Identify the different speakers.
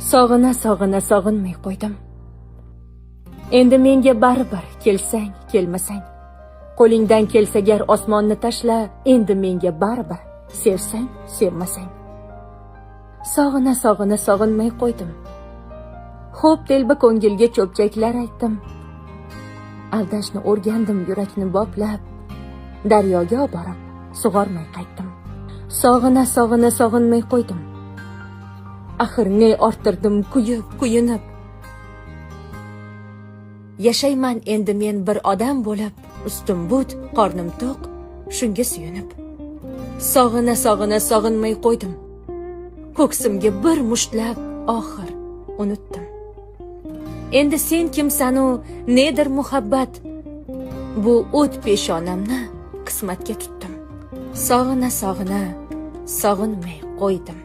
Speaker 1: Sog'inmay qo'ydim. Endi menga baribir kelsang, kelmasang. Qo'lingdan kelsa gar osmonni tashla, endi menga baribir sevsang, sevmasang. Sog'inmay qo'ydim. Xo'p, telba ko'ngilga cho'pchaklar aytdim. Aldashni o'rgandim yurakni boplab, daryoga borib sug'ormay qaytdim. Sog'inmay qo'ydim. Axir ne orttirdim kuyinib. Yashayman endi men bir odam bo'lib, ustim but, qornim to'q, shunga suyunib. Sog'inmay qo'ydim. Ko'ksimga bir mushtlab oxir unutdim. Endi sen kimsan-u, nedir muhabbat? Bu o't peshonamni qismatga tutdim. Sog'inmay qo'ydim.